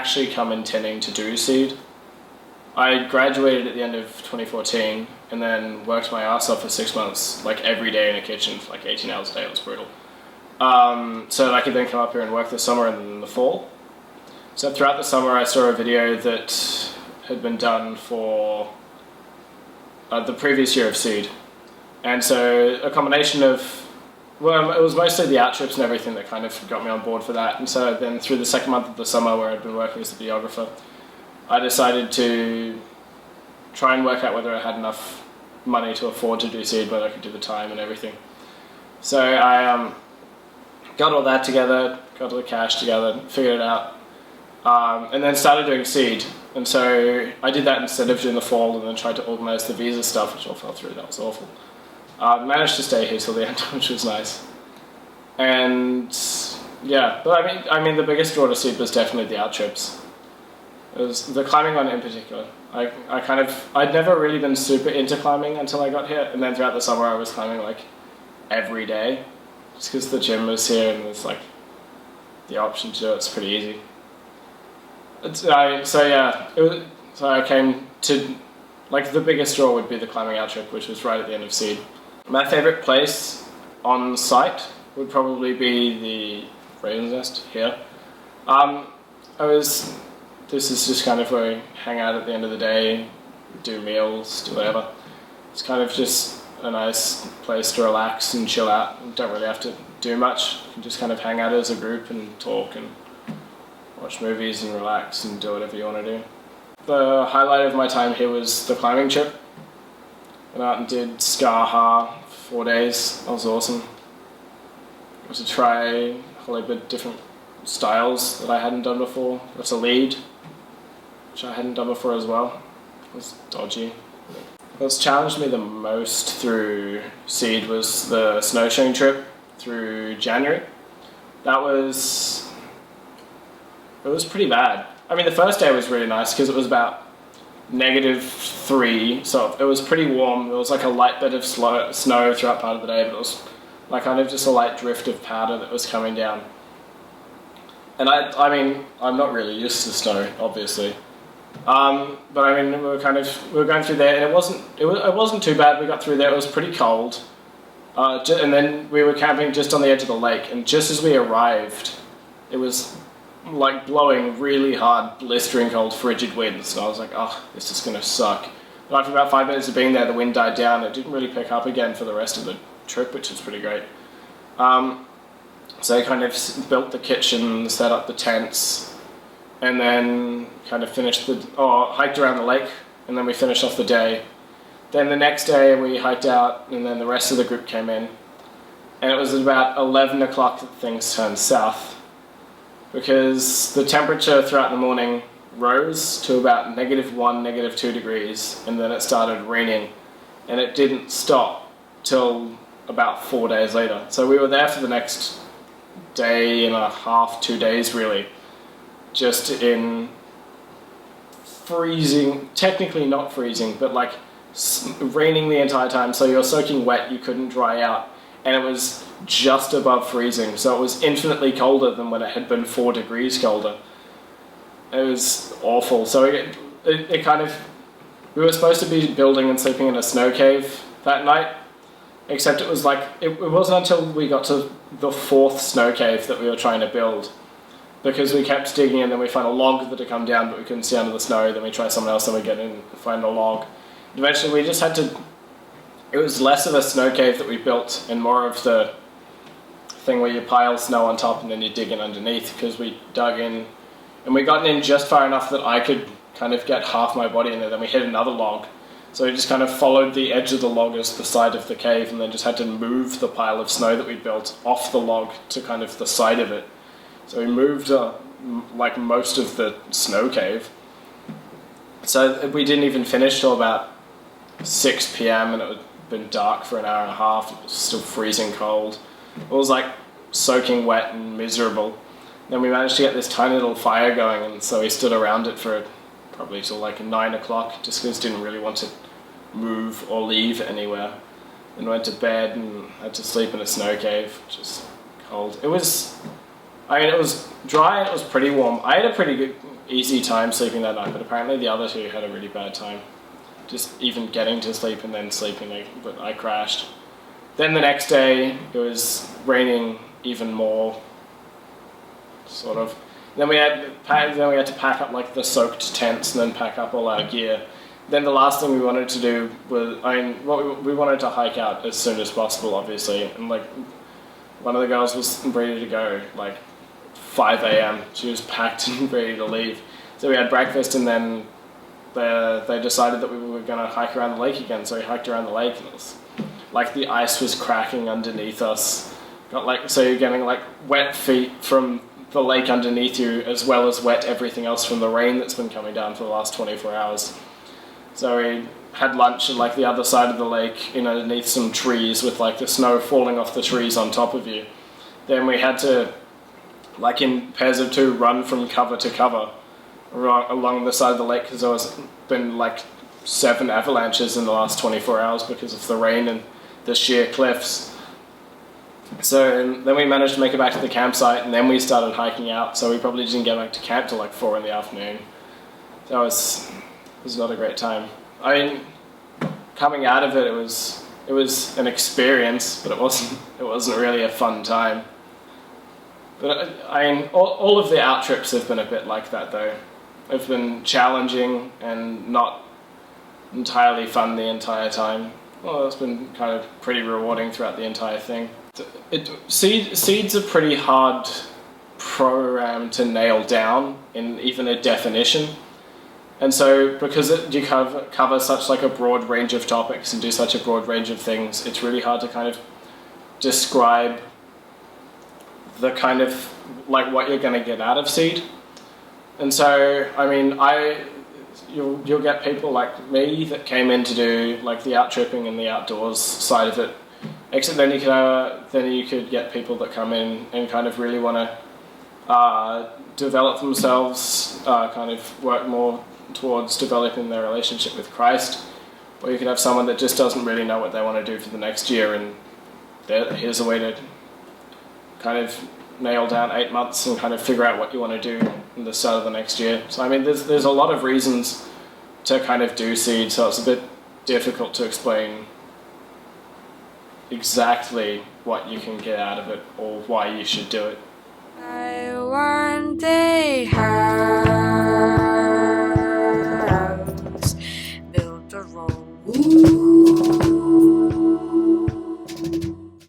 actually come intending to do seed. I graduated at the end of 2014 and then worked my ass off for 6 months, like every day in a kitchen for like 18 hours a day. It was brutal. So that I could then come up here and work this summer and in the fall. So throughout the summer I saw a video that had been done for the previous year of seed. And so a combination of, well, it was mostly the out trips and everything that kind of got me on board for that. And so then through the second month of the summer where I'd been working as a videographer, I decided to try and work out whether I had enough money to afford to do seed, whether I could do the time and everything. So I got all that together, got all the cash together, figured it out, and then started doing seed. And so I did that instead of doing the fall, and then tried to organise the visa stuff, which all fell through. That was awful. Managed to stay here till the end, which was nice. And yeah, but I mean, the biggest draw to seed was definitely the out trips. It was the climbing one in particular. I'd never really been super into climbing until I got here, and then throughout the summer I was climbing like every day, just because the gym was here and there's like the option to do it. It's pretty easy. So I came to, like, the biggest draw would be the climbing out trip, which was right at the end of seed. My favourite place on site would probably be the Raven's Nest here. This is just kind of where we hang out at the end of the day, do meals, do whatever. It's kind of just a nice place to relax and chill out. You don't really have to do much. You can just kind of hang out as a group and talk and watch movies and relax and do whatever you want to do. The highlight of my time here was the climbing trip. Went out and did Squeah for 4 days. That was awesome. Got to try a whole heap of different styles that I hadn't done before. Got to lead, which I hadn't done before as well. It was dodgy. What's challenged me the most through seed was the snowshoeing trip through January. It was pretty bad. I mean, the first day was really nice because it was about -3, so it was pretty warm. It was like a light bit of snow throughout part of the day, but it was like kind of just a light drift of powder that was coming down. And I mean, I'm not really used to snow, obviously. But I mean, we were going through there, and it wasn't too bad. We got through there. It was pretty cold, and then we were camping just on the edge of the lake. And just as we arrived, it was like blowing really hard, blistering cold, frigid winds. And I was like, oh, this is gonna suck. But after about 5 minutes of being there, the wind died down. It didn't really pick up again for the rest of the trip, which was pretty great. So I kind of built the kitchen, set up the tents, and then kind of hiked around the lake, and then we finished off the day. Then the next day we hiked out, and then the rest of the group came in. And it was about 11 o'clock that things turned south, because the temperature throughout the morning rose to about -1, -2 degrees, and then it started raining, and it didn't stop till about 4 days later. So we were there for the next day and a half, 2 days really, just in freezing, technically not freezing, but like raining the entire time, so you're soaking wet, you couldn't dry out, and it was just above freezing, so it was infinitely colder than when it had been 4 degrees colder. It was awful. So we were supposed to be building and sleeping in a snow cave that night, except it was like, it wasn't until we got to the 4th snow cave that we were trying to build, because we kept digging and then we found a log that had come down but we couldn't see under the snow, then we try something else, then we get in and find a log. Eventually we just had to, it was less of a snow cave that we built and more of the thing where you pile snow on top and then you dig in underneath, because we dug in and we got in just far enough that I could kind of get half my body in there, then we hit another log. So we just kind of followed the edge of the log as the side of the cave, and then just had to move the pile of snow that we built off the log to kind of the side of it. So we moved like most of the snow cave. So we didn't even finish till about 6 p.m. and it had been dark for an hour and a half. It was still freezing cold. It was like soaking wet and miserable. Then we managed to get this tiny little fire going, and so we stood around it for probably till like 9 o'clock, just because didn't really want to move or leave anywhere. And went to bed and had to sleep in a snow cave, which is cold. It was I mean, it was dry and it was pretty warm. I had a pretty good, easy time sleeping that night, but apparently the other two had a really bad time. Just even getting to sleep and then sleeping, but I crashed. Then the next day, it was raining even more, sort of. Then we had to pack up like the soaked tents and then pack up all our gear. Then the last thing we wanted to do was, we wanted to hike out as soon as possible, obviously, and like one of the girls was ready to go, like 5 a.m. She was packed and ready to leave. So we had breakfast, and then they decided that we were going to hike around the lake again. So we hiked around the lake, and it was like the ice was cracking underneath us. So you're getting like wet feet from the lake underneath you, as well as wet everything else from the rain that's been coming down for the last 24 hours. So we had lunch at like the other side of the lake, underneath some trees with like the snow falling off the trees on top of you. Then we had to, like in pairs of two, run from cover to cover along the side of the lake, because there was been like 7 avalanches in the last 24 hours because of the rain and the sheer cliffs. So then we managed to make it back to the campsite, and then we started hiking out, so we probably didn't get back to camp till like 4 in the afternoon. So it was not a great time. I mean, coming out of it, it was an experience, but it wasn't really a fun time. But I mean, all of the out trips have been a bit like that, though. They've been challenging and not entirely fun the entire time. Well, it's been kind of pretty rewarding throughout the entire thing. Seed's a pretty hard program to nail down in even a definition. And so, because you cover such like a broad range of topics and do such a broad range of things, it's really hard to kind of describe the kind of like what you're going to get out of Seed. And so, I mean, you'll get people like me that came in to do like the out tripping and the outdoors side of it. Except then you could get people that come in and kind of really want to develop themselves, kind of work more towards developing their relationship with Christ. Or you could have someone that just doesn't really know what they want to do for the next year, and here's a way to kind of nail down 8 months and kind of figure out what you want to do in the start of the next year. So I mean, there's a lot of reasons to kind of do Seed, so it's a bit difficult to explain exactly what you can get out of it or why you should do it. I one day heard